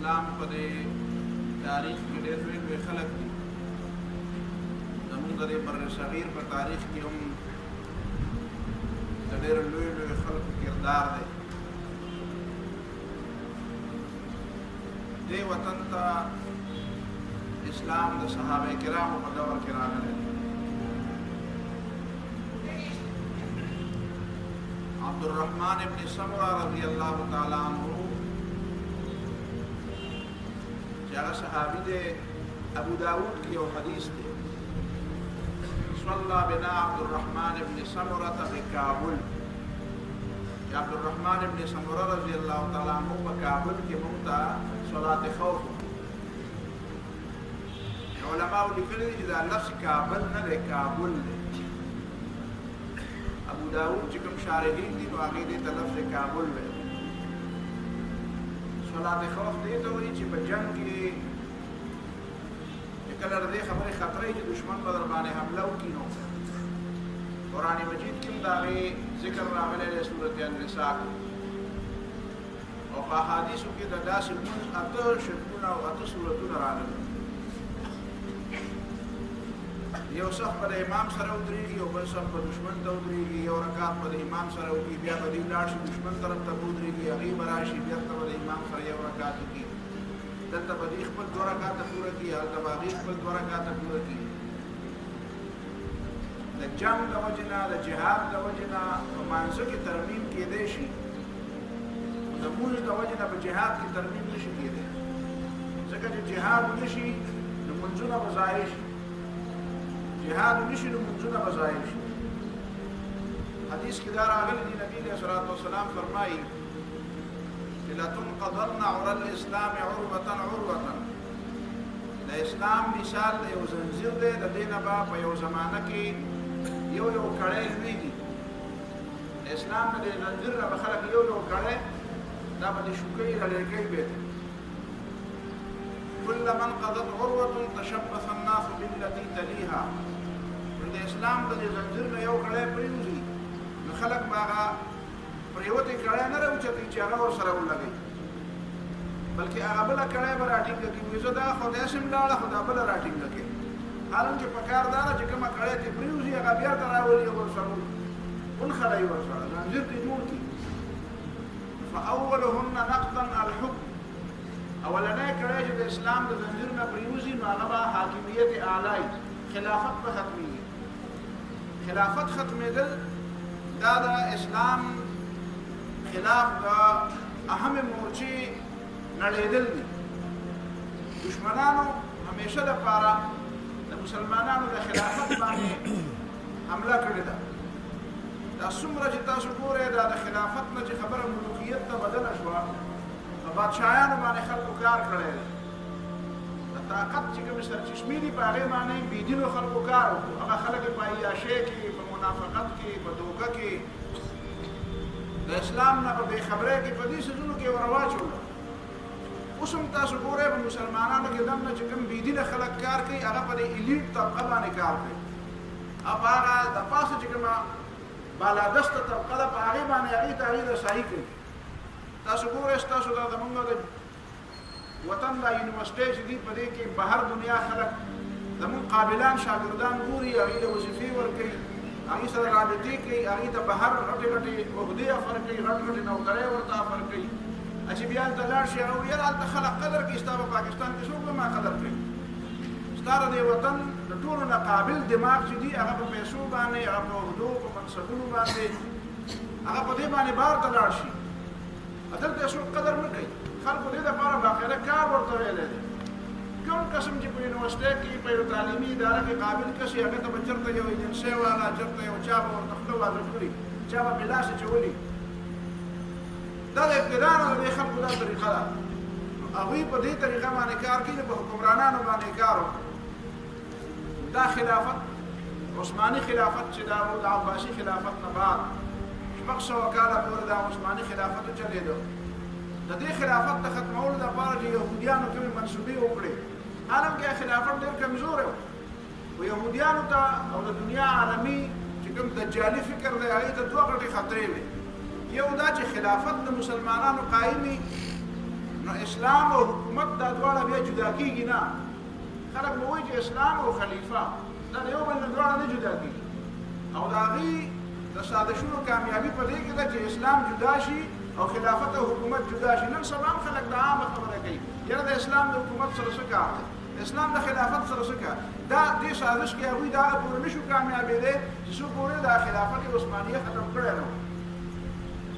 اسلام په تاریخ کې ډېر لوی خلک دي. زموږ د بر صغیر په تاریخ کې هم د ډېر لوی خلکو کردار دی. دې وطن ته اسلام د صحابه کرامو په دور کې راغلی. عبدالرحمن ابن سمره رضی الله تعالی عنہ چې هغه صحابي دی، ابو داود کې یو حدیث دی، صلى بنا عبدالرحمن ابن سمره بکابل. عبدالرحمن ابن سمره رضی الله تعالی عنہ په کابل کې موږ ته صلات خوف. علماء لیکلي چې دا لفظ کابل نه دی، کابل دی. ابو داود چې کوم شارحین دي نو هغې دې ته لفظ کابل وایي. صلات خوف دې ته وایي چې په جنګ کې کله د دې خبرې خطرې چې دشمن به در باندې حمله وکړي نو قرآن مجید کې هم د هغې ذکر راغلی دی سورت النساء کې، او په احادیثو کې د داسې اته شکلونه او اته صورتونه راغلي. یو صف په د امام سره ودرېږي، یو بل صف په دشمن ته ودرېږي، یو رکعت په د امام سره وکړي، بیا به دې ولاړ شي دشمن طرف ته به ودرېږي، هغې به راشي بېرته به د امام سره یو رکعت وکړي، دلته به دې خپل دوه رکعته پوره کړي، هلته به هغې خپل دوه رکعته پوره کړي. د جنګ د وجې نه، د جهاد د وجې نه په مانځه کې ترمیم کېدی شي، د مونځ د وجې نه په جهاد کې ترمیم نه شي کېدی، ځکه چې جهاد ونه شي نو مونځونه به ضایع شي، جهاد ونه شي نو مونځونه به ضایع شي. حدیث کې دا راغلی دی، نبي علیه الصلاة والسلام فرمایي لتنقضن عرى الاسلام عروة عروة. د اسلام مثال د یو زنځیر دی، د دې نه به په یو زمانه کې یو کړی لویږي. د اسلام د دې زنځیر نه به خلک یو کړی، دا به د شوکۍ رالېږي به كلما انقضت عروة تشبث الناس بالتي تليها. د اسلام د دې زنځیر نه یو کړی پرېوځي نو خلک به هغه پرېوتې کړی نه راوچتوي چې هغه ورسره ولګوي، بلکې هغه بله کړی به راټینګه کړي، وایي زه دا خو داسې م لاړه خو دا بله راټینګه کړي. حالانکې پکار دا ده چې کومه کړی ترې پرېوځي هغه بیا ته راولي ورسره ونښلوي، ورسره زنځیر ترې جوړ کړي. فاولهن نقضا الحكم. اولنی کړی چې د اسلام د زنځیر نه پرېوځي نو هغه به حاکمیت اعلی، خلافت به ختمېږي. خلافت ختمېدل دا د اسلام خلاف د اهم مورچې نړېدل دي. دشمنانو همیشه دپاره د مسلمانانو د خلافت باندې حمله کړې ده. دا څومره چې تاسو ګورئ دا د خلافت نه چې خبره ملوکیت ته بدله شوه، په بادشاهانو باندې خلکو کار کړی دی. د طاقت چې کومې سرچشمې دي په هغې باندې بېدینو خلکو کار وکړو. هغه خلک یې په عیاشۍ کې، په منافقت کې، په دوکه کې، د اسلام نه په بېخبرۍ کې، په دې څیزونو کې ور واچوله. اوس هم تاسو ګورئ په مسلمانانو کې دم نه چې کوم بېدینه خلک کار کوي، هغه په دې الیټ طبقه باندې کار کوي. په هغه د پاسه چې کومه بالادسته طبقه ده په هغې باندې هغې ته هغې رسایي کوي. تاسو ګورئ ستاسو دا زمونږ د وطن دا یونیورسټۍ چې دي په دې کې بهر دنیا خلک زمونږ قابلان شاګردان ګوري، هغې ته وظیفې ورکوي، هغې سره رابطې کوي، هغې ته بهر غټې عهدې افر کوي، غټ نوکرۍ ورته افر کوي. چې بیا هلته لاړ شي هغه وایي یاره هلته خلک قدر کوي، ستا په پاکستان کې څوک به ما قدر کوي. ستا د دې وطن د ټولو نه قابل دماغ چې دي هغه په پیسو باندې، هغه په عهدو، په منصبونو باندې، هغه په دې باندې بار ته لاړ شي. دلته یې څوک قدر نه کوي. خلکو دې دپاره باقاعده کار ورته ویلی دی. کوم قسم چې په یونیورسټۍ کې، په یو تعلیمي اداره کې قابل کس وي، هغه ته به چېرته یو ایجنسۍ والا، چېرته یو چا به ورته خوله واضح کړي، چا به ملاس اچولي. دا د ابتدا نه د دې خلکو دا طریقه ده. هغوی په دې طریقه باندې کار کوي، په حکمرانانو باندې کار وکړي. دا خلافت عثماني خلافت چې دا د عباسي خلافت نه بعد 600 کاله پورې دا عثماني خلافت چلېده. د دې خلافت د ختمولو لپاره چې یهودیانو کومې منصوبې وکړې، حالانکې خلافت ډېر کمزوری و. خو یهودیانو ته او د دنیا عالمي چې کوم دجالي فکر دی هغې ته دوه غټې خطرې وې. یو دا چې خلافت د مسلمانانو قایمي نو اسلام او حکومت دا دواړه بیا جدا کیږي نه. خلک به وایي چې اسلام او خلیفه دا د یو بل نه دواړه نه جدا کیږي. او د هغې د سازشونو کامیابي په دې کې ده چې اسلام جدا شي او خلافت او حکومت جدا شي. نن سبا هم خلک د عامه خبره کوي یاره د اسلام د حکومت سره څه کار دی، د اسلام د خلافت سره څه کار. دا دې سازش کې هغوی دا پورې نه شو کامیابېدی چې څو پورې دا خلافت عثمانیه ختم کړی نو.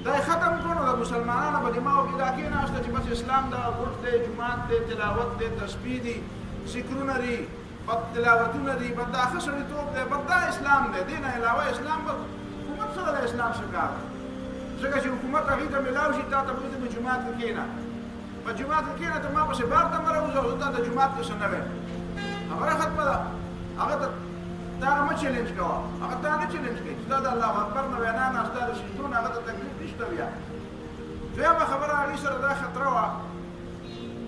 دا یې ختم کړو، د مسلمانانو په دماغو کې دا کېناسته چې بس اسلام دا ګوټ دی، جومات دی، تلاوت دی، تسبیح دي، ذکرونه دي، بد تلاوتونه دي، بد دا ښه سړیتوب دی، بد دا اسلام دی. دې نه علاوه اسلام به حکومت سره د اسلام څه کار دی؟ ځکه چې حکومت هغې ته میلاو شي تا ته به په جومات کې کښېنه، په جومات کې کښېنه، ته ما پسې بار ته مه راوځه او زه تا د جومات کې څه نه وایم. خبره ختمه ده. هغه ته تا هغه مه چیلنج کوه، هغه تا نه چیلنج کوي چې دا د الله اکبر نه وینا نه ستا د شیطون هغه ته تکلیف نشته. بیا دویمه خبره هغې سره دا خطره وه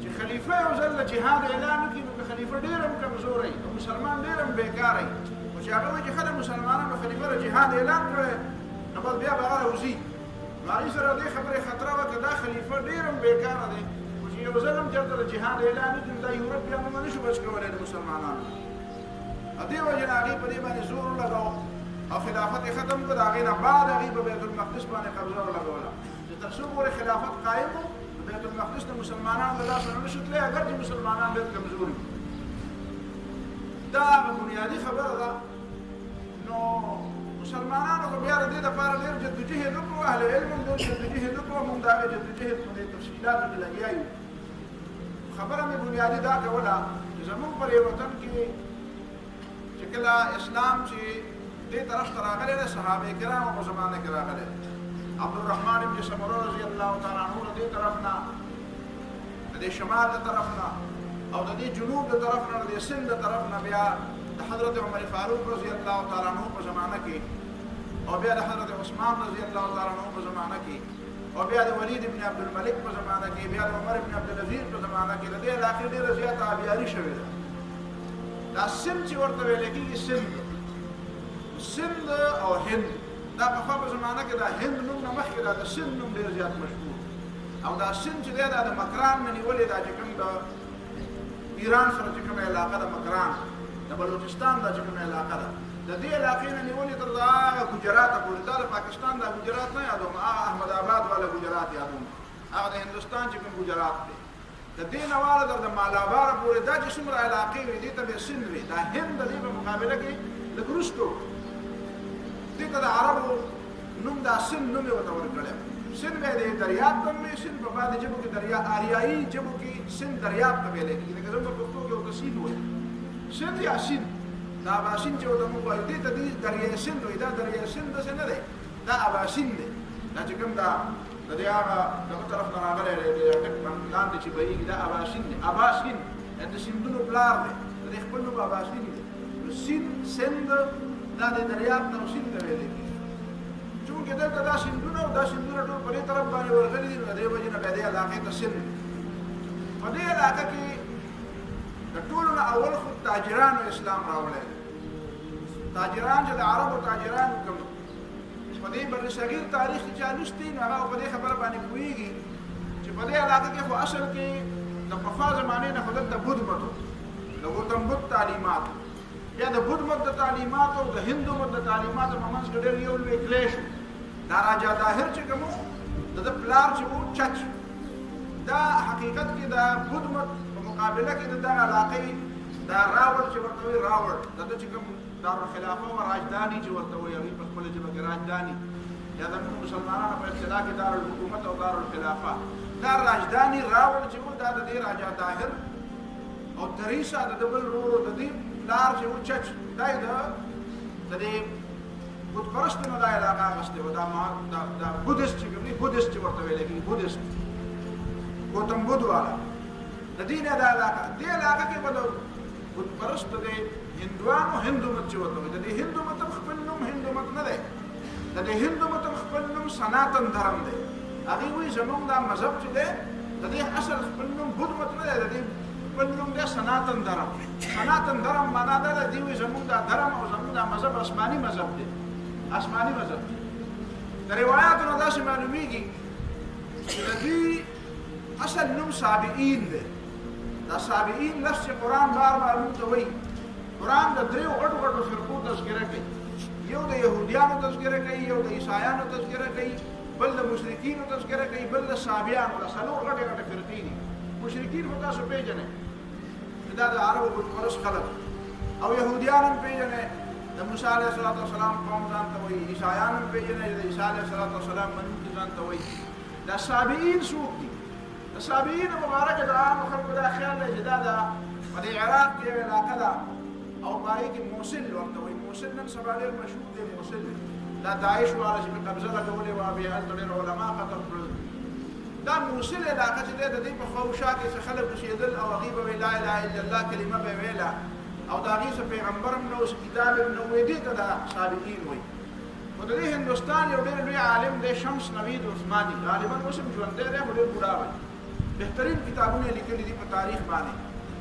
چې خلیفه یو ځل د جهاد اعلان وکړي نو که خلیفه ډېر هم کمزوری او مسلمان ډېر هم بېکاره وي، خو چې هغه وایي چې ښه د مسلمانانو خلیفه د جهاد اعلان کړی نو بس بیا به هغه راوځي. نو هغې سره دې خبرې خطره وه که دا خلیفه ډېر هم بېکاره دی خو چې یو ځل هم چېرته د جهاد اعلان وکړي نو دا یورپ بیا موږ نه شو بچ کولی د مسلمانانو. دې وجې نه هغې په دې باندې زور ولګاو او خلافت یې ختم کړ. د هغې نه بعد هغې په بیت المقدس باندې قبضه ولګوله چې تر څو پورې خلافت قایم و بیت المقدس د مسلمانانو له لاسه نه شو تللی، اگر چې مسلمانان ډېر کمزوري. دا هغه بنیادي خبره ده. نو مسلمانانو خو بیا د دې دپاره ډېر جدوجهد وکړو، اهل علم هم ډېر جدوجهد وکړو، موږ د هغې جدوجهد په دې تفصیلاتو کې لګیا یو. خبره مې بنیادي دا کوله چې زموږ پر یو وطن کې چې کله اسلام چې دې طرف ته راغلی دی صحابه کرامو په زمانه کې راغلی دی. عبدالرحمن ابن سمره رضی الله تعالی عنه د دې طرف نه، د دې شمال د طرف نه او د دې جنوب د طرف نه، د دې سند د طرف نه بیا د حضرت عمر فاروق رضی الله تعالی عنه په زمانه کې او بیا د حضرت عثمان رضی الله تعالی عنه په زمانه کې او بیا د ولید ابن عبدالملک په زمانه کې، بیا د عمر ابن عبدالعزیز په زمانه کې د دې علاقې ډېره زیاته آبیاري شوې ده. دا سند چې ورته ویل کېږي سند او هند، دا پخوا په زمانه کې دا هند نوم نه مخکې دا د سند نوم ډېر زیات مشهور او دا سند چې دی دا د مکران نه نیولې، دا چې کوم د ایران سره چې کومه علاقه ده، مکران د بلوچستان دا چې کومه علاقه ده، د دې علاقې نه نیولې تر دا ګجراته پورې. دا د پاکستان دا ګجرات نه یادوم، هغه احمد آباد والا ګجرات یادوم، هغه د هندوستان چې کوم ګجرات دی، د دې نه واله د مالابار پورې دا چې څومره علاقې وي دې ته به سند وي. دا هند د دې په مقابله کې لږ وروسته دې ته د عربو نوم دا سند نوم یې ورته ورکړی. سند به د دریاب ته وایي، سند په بعضې ژبو کې آریایي ژبو کې سند دریاب ته ویلی کېږي، لکه زموږ په پښتو کې ورته سیند وایي، سند یا سیند. دا اباسین چې ورته موږ وایو دې ته دې دریای سند وایي. دا دریای سند داسې نه دی، دا اباسین دی. دا چې کوم دا د دې هغه دغه طرف نه راغلی دی ټک لاندې چې بهېږي دا اباسین دی. اباسین د سیندونو پلار دی، د دې خپل نوم اباسین دی. نو سند دا د دریاب نه سیند ته ویلی کېږي. چونکې دلته دا سیندونه او دا سیندونه ټول په دې طرف باندې ورغلي دي، نو د دې وجې نه بیا دې علاقې ته سند وي. په دې علاقه کې د ټولو نه اول خو تاجرانو اسلام راوړی دی. تاجران چې د عربو تاجران کوم په دې بر صغیر تاریخ چې لوستي نو هغه په دې خبره باندې پوهېږي چې په دې علاقه کې خو اصل کې د پخوا زمانې نه خو دلته بت مت و، د ګوتم بت تعلیمات، بیا د بت مت د تعلیماتو او د هندو مت د تعلیماتو په منځ کې ډېر یو لوی کلیش و. دا راجا طاهر چې کوم د ده پلار چې و چچ، دا حقیقت کې د بت مت په مقابله کې د دغه علاقې دا راوړ چې ورته وایي راوړ د ده چې کوم دارالخلافه و راجداني چې ورته وایي هغوی په خپله ژبه کې راجداني، یا زموږ مسلمانانو په اصطلاح کې دارالحکومت او دارالخلافه. دا راجداني راوړ چې و دا د دې راجا طاهر او دریسه د ده بل ورور د دې پلار چې و چچ، دا یې د دې بت پرستو نه دا علاقه اخیستې وه. دا بودست چې کوم دی، بودست چې ورته ویلی کېږي، بودست ګوتم بد والا د دې نه دا علاقه. دې علاقه کې به د بت پرستو د هندوانو هندو مت چې ورته وایي، د دې هندو مت خپل نوم هندو مت نه دی، د دې هندو مت خپل نوم سناتن دھرم دی. هغې وایي زموږ دا مذهب چې دی د دې اصل خپل نوم بد مت نه دی، د دې خپل نوم دی سناتن دھرم. سناتن دھرم معنا دا ده دوی وایي زموږ دا دھرم او زموږ دا مذهب آسماني مذهب دی، آسماني مذهب دی. د روایاتو نه داسې معلومیږي چې د دوی اصل نوم سابعین دی دا سابعین لفظ چې قرآن بار بار موږ ته وایي قرآن د دریو غټو غټو فرقو تذکره کوي یو د یهودیانو تذکره کوي یو د عیسایانو تذکره کوي بل د مشرکینو تذکره کوي بل د صابیانو د څلور غټې غټې فرقې دي مشرکین خو تاسو پیژنئ چې دا د عربو بتپرست خلک او یهودیان هم پیژنئ د موسی علیه السلام قوم ځان ته وایي عیسایان هم پیژنئ د عیسی علیه السلام منونکي ځان ته وایي دا صابئین څوک دي د صابئین مبارکه د عامو خلکو دا خیال دی چې دا د عراق کې یوه علاقه ده او په هغې کې موصل ورته وایي موصل نن سبا ډېر مشهور دی موصل دا داعش والا چې قبضه لګولې وه بیا هلته ډېر علما قتل کړل دا موصل علاقه چې دی د دې په خواوشا کې چې خلک اوسېدل او هغوی به لا اله الا الله کلمه به ویله او د هغې څه پیغمبر هم نه و کتاب هم نه و دې ته دا صابئین وایي خو د دې هندوستان یو ډېر لوی عالم دی شمس نوید عثماني غالبا اوس هم ژوندی دی خو ډېر بوډا وایي بهترین کتابونه یې لیکلي دي په تاریخ باندې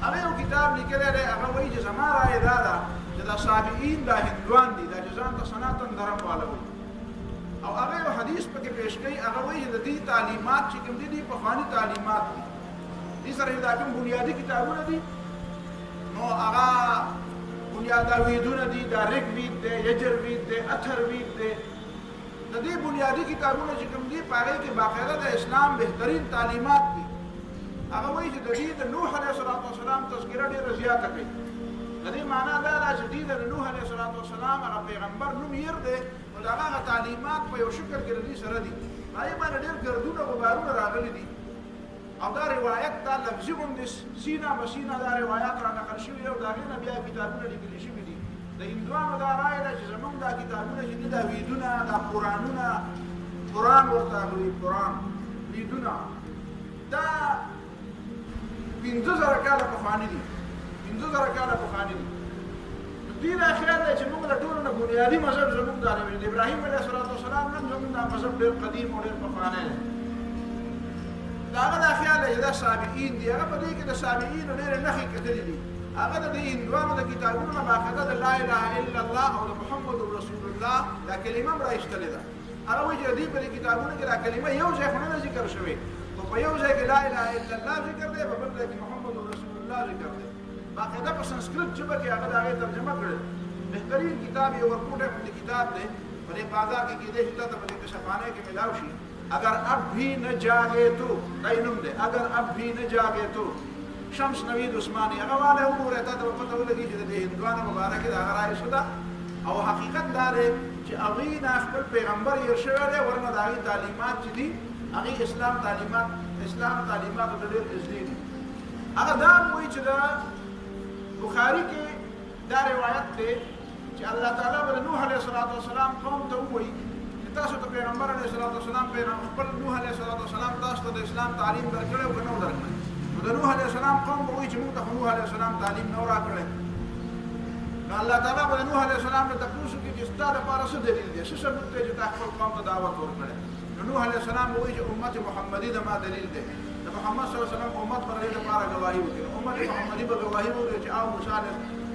هغه یو کتاب لیکلی دی هغه وایي چې زما رایې دا ده چې دا صابئین دا هندوان دي دا چې ځان ته سناتن دھرم والا وایي او هغه یو حدیث پکې پیش کوي هغه وایي چې د دې تعلیمات چې کوم دي دي پخواني تعلیمات دي دې سره دا کوم بنیادي کتابونه دي نو هغه بنیادویدونه دي دا ریګوید دی یجروید دی اتھروید دی د دې بنیادي کتابونه چې کوم دي په هغې کې باقاعده د اسلام بهترین تعلیمات دي هغه وایي چې د دې د نوح علیه السلام تذکره ډېره زیاته کوي د دې معنا دا ده چې دې د نوح علیه السلام هغه پیغمبر نوم هیر دی نو د هغه تعلیمات په یو شکل کې د دې سره دي هغې باندې ډېر ګردونه غبارونه راغلي دي او دا روایت دا لفظي غوندې سینه بسینه دا روایات را نقل شوي او د هغې نه بیا کتابونه لیکلي شوي دي د هندوانو دا رایه ده چې زموږ دا کتابونه چې دي دا ویدونه دا قرآنونه قرآن ورته وایي قرآن ویدونه دا 50,000 کاله پخواني دي 50,000 کاله پخواني دي دوی دا خیال دی چې موږ د ټولو نه بنیادي مذهب زموږ دا دی د ابراهیم علیه السلام نه زموږ دا مذهب ډېر قدیم او ډېر پخوانی دی د هغه دا خیال دی چې دا صابئین دي هغه په دې کې د صابئینو ډېرې نښې کتلي دي هغه د دې هندوانو د کتابونو نه باقاعده د لا اله الا الله او د محمد رسول الله دا کلمه هم راایستلې ده هغه وایي چې د دې په دې کتابونو کې دا کلمه یو ځای خو نه ده ذکر شوې خو په یو ځای کې لا اله الا الله ذکر دی په بل ځای کې محمد رسول الله ذکر دی باقاعده په سنسکرت ژبه کې هغه د هغې ترجمه کړې بهترین کتاب یو ورکوټی غوندې کتاب دی په دې بازار کې کیدای شي تا ته په دې کشفخانه کې میلاو شي اگر اب بھی نہ جاگے تو دا نوم دی اگر اب بھی نہ جاگے تو شمس نوید عثماني هغه والا وګورئ تا ته به پته ولګي چې د هندوانو مبارکې د هغه رایې څه ده او حقیقت دا دی چې هغوی نه خپل پیغمبر هېر شوی دی ورنه د هغې تعلیمات چې دي هغې اسلام تعلیماتو ته ډېر نږدې دي هغه دا هم وایي چې د بخاري کې دا روایت دی چې الله تعالی به د نوح علیه السلام قوم ته ووایي چې تاسو ته پیغمبر علیه السلام خپل نوح علیه السلام تاسو ته د اسلام تعلیم درکړی او که نه و درکړی نو د نوح علیه السلام قوم به وایي چې موږ ته خو نوح علیه السلام تعلیم نه و راکړی نو الله تعالی به د نوح علیه السلام نه تپوس وکړي چې ستا دپاره څه دلیل دی څه ثبوت دی چې تا خپل قوم ته دعوت ورکړی نو نوح علیه السلام به وایي چې امت محمدي زما دلیل دی د محمد صلی الله علیه وسلم امت به د دې لپاره ګواهي وکړي امت محمدي به ګواهي وکړي چې او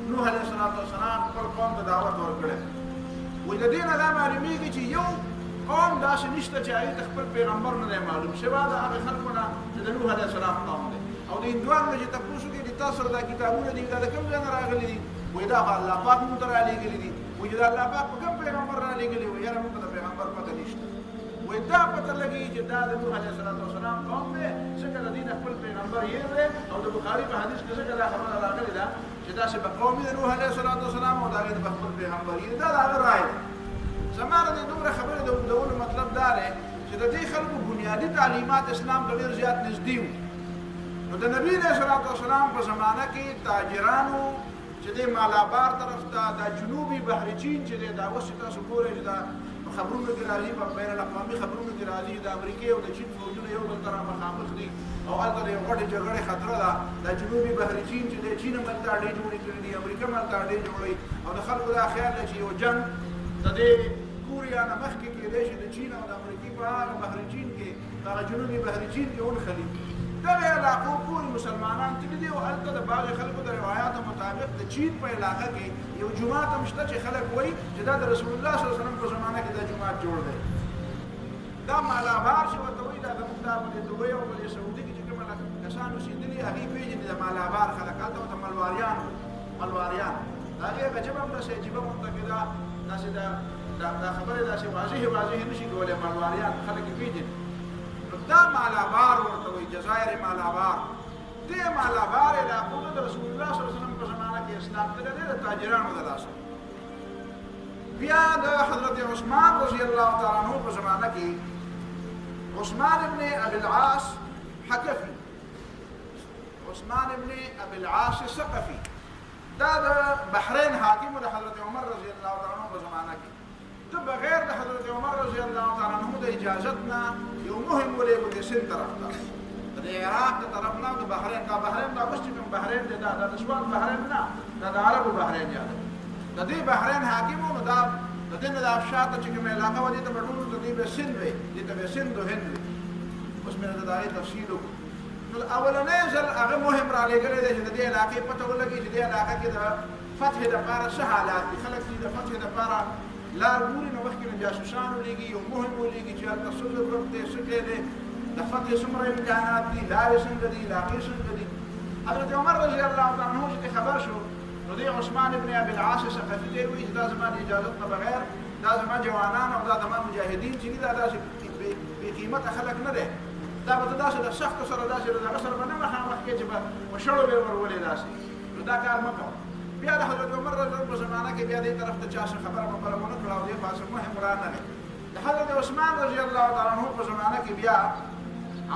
نوح علیه السلام خپل قوم ته دعوت ورکړی وایي د دې نه دا معلومېږي چې یو قوم داسې نشته چې هغې ته خپل پیغمبر نه دی معلوم سوا د هغې خلکو نه چې د نوح علیه السلام قوم دی او د هندوانو نه چې تپوس وکړي چې تاسو سره دا کتابونه دي دا د کوم ځای نه راغلي دي وایي دا خو الله پاک موږ ته رالېږلي دي وایي چې دا الله پاک په کوم پیغمبر رالېږلي وایي یاره موږ ته د پیغمبر پته نشته وایي دا پته لګي چې دا د نوح علیه السلام قوم دی ځکه د دې نه خپل پیغمبر هېر دی او د بخاري په حدیث کې ځکه دا خبره راغلې ده چې داسې به قوم د نوح علیه السلام او د هغې د خپل پیغمبر هېر دا د هغه رایه ده زما د دومره خبرې د اوږدولو مطلب دا دی چې د دې خلکو بنیادي تعلیمات اسلام ته ډېر زیات نږدې وو نو د نبي علیه السلام په زمانه کې تاجرانو چې دی مالابار طرف ته دا جنوبي بحر چین چې دی دا اوس چې تاسو ګورئ چې دا خبرونو کې راځي په بین الاقوامي خبرونو کې راځي د امریکې او د چین فوجونه یو بل سره مخامخ دي او هلته د یو غټې جګړې خطره ده دا جنوبي بحر چین چې دی چین هم هلته اډې جوړې کړي دي امریکا هم هلته اډې جوړوي او د خلکو دا خیال دی چې یو جنګ د دې کوریا نه مخکې کېدی شي د چین او د امریکې په هغه بحر چین کې په هغه جنوبي بحر چین کې ونښلي دغه علاقو پورې مسلمانان تللي دي او هلته د بعضې خلکو د روایاتو مطابق د چین په علاقه کې یو جومات هم شته چې خلک وایي چې دا د رسول الله صلی الله علیه وسلم په زمانه کې دا جومات جوړ دی دا مالابار چې ورته وایي دا زموږ دا په دبۍ او په سعودي کې چې کومه کسان اوسېدلي هغې پېژني د مالابار خلک هلته ورته ملواریان د هغې عجبه هم داسې عجیبه ورته کې داسې دا خبرې داسې واضح نشي کولی مالواریان خلک یې پېژني نو دا مالابار ورته وایي جزایر مالابار دې مالابار علاقو د رسول الله صلی الله علیه وسلم په زمانه کې اسلام تللی د تاجرانو د لاسه بیا د حضرت عثمان رضی الله تعالی عنہ په زمانه کې عثمان ابن ابي العاص حکفي عثمان ابن ابي العاص ثقفي دا د بحرین حاکم د حضرت عمر رضی الله تعالی عنہ په زمانه کې ته بغیر د حضرت عمر رضی الله تعالی عنہ د اجازت نه یو مهم ولېږو د سند طرف ته د عراق د طرف نه د بحرین دا اوس چې کوم بحرین دی دا د سوال بحرین نه دا د عربو بحرین یاد د دې بحرین حاکم نو دا د دې نه د افشاته چې کومه علاقه و دې ته ټول د دې به سند وي دې ته به سند او هند اوس مې دا دغه تفصیل وکړو نو اولنې ځل هغه مهم را لګلې دی چې د دې علاقې پته ولګي چې دې علاقه کې د فتح لپاره څه حالات دي خلک چې د فتح لپاره لار ګوري نو مخکې نه جاسوسان ولېږي یو مهم ولېږي چې هلته څه ضرورت دی څه کې دی د فتح څومره امکانات دي لارې څنګه دي علاقې څنګه دي حضرت عمر رضی الله تعالی عنہ چې خبر شو نو دی عثمان ابن ابي العاص ثقفي ته وایي چې دا زما د اجازت نه بغیر دا زما جوانان او دا زما مجاهدین چې دا داسې بې قیمته خلک نه دی دا به داسې د سختو سره داسې د هغه سره به نه مخامخ کړې چې به وشړو به ورولې داسې نو دا کار مه کوه بیا د حضرت عمر رضی الله په زمانه کې بیا دې طرف ته چا څه خبره به ونه کړه او دې خاصه مهم را نه د حضرت عثمان رضی الله تعالی عنہ په زمانه کې بیا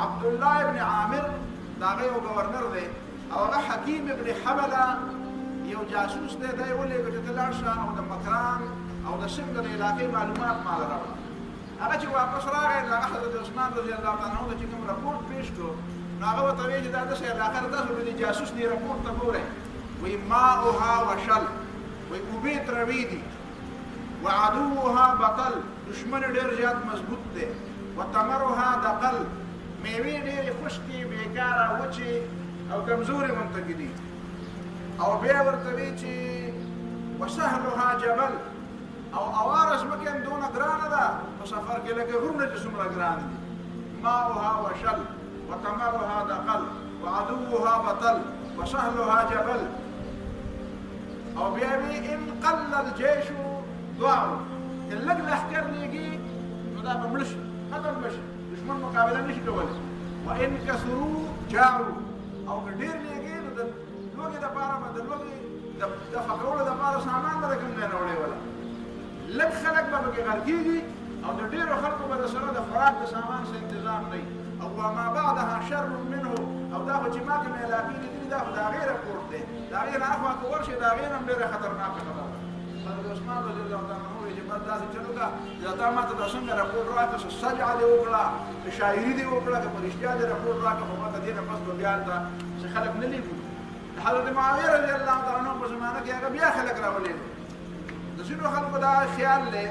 عبد الله ابن عامر دا غي گورنر دی او هغه حکیم ابن حبله یو جاسوس دی دا ولېږه چې ته لاړ شه او د مکران او د سند د علاقې معلومات مال راوړه هغه چې واپس راغی هغه حضرت عثمان رضی الله تعالی عنہ چې کوم راپورټ پیش کړو نو هغه ورته ویل چې دا داسې علاقه ده داسې د جاسوس دی راپورټ ته ګورئ وایي ماؤها وشل وایي اوبې تروي دي وعدوها بطل دشمن ډېر زیات مضبوط دی وتمرها دقل میوې ډېرې خشکې بېکاره وچې او کمزورې منطقې دي او بیا ورته وایي چې وسهلها جبل او اواره ځمکه هم دونه ګرانه ده په سفر کې لکه غرونه چې څومره ګران دي ماؤها وشل وتمرها دقل وعدوها بطل وسهلها جبل او بیا وایي ان قل الجيش ضاعوا که لږ لښکر لېږي نو دا به مړه شي ختم به شي دشمن مقابله نشي کولی وان کثروا جاعوا او که ډېر لېږي نو د لوږې دپاره به د لوږې دفع کولو دپاره سامان به د کوم ځای نه وړی وله لږ خلک به پکې غر کېږي او د ډېرو خلکو به د سره د خوراک د سامان څه انتظام نه وي او وما بعدها شر منه او دا خو چې ما کومې علاقې لیدلي دا خو د هغې راپورټ دی د هغې نه اخوا که ورشي د هغې نه هم ډېره خطرناکه خبره ده حضرت عثمان رضی الله تعالی عنہ وایي چې بس داسې چل وکړه چې تا ما ته دا څنګه راپورټ راکړه څه سجعه دې وکړه که شاعري دې وکړه که په رښتیا دې راپورټ راکړه خو ما ته دې نه پس به بیا هلته چې خلک نه لیدو د حضرت معاویه رضی الله تعالی عنہ په زمانه کې هغه بیا خلک راولېږي د ځینو خلکو دا خیال دی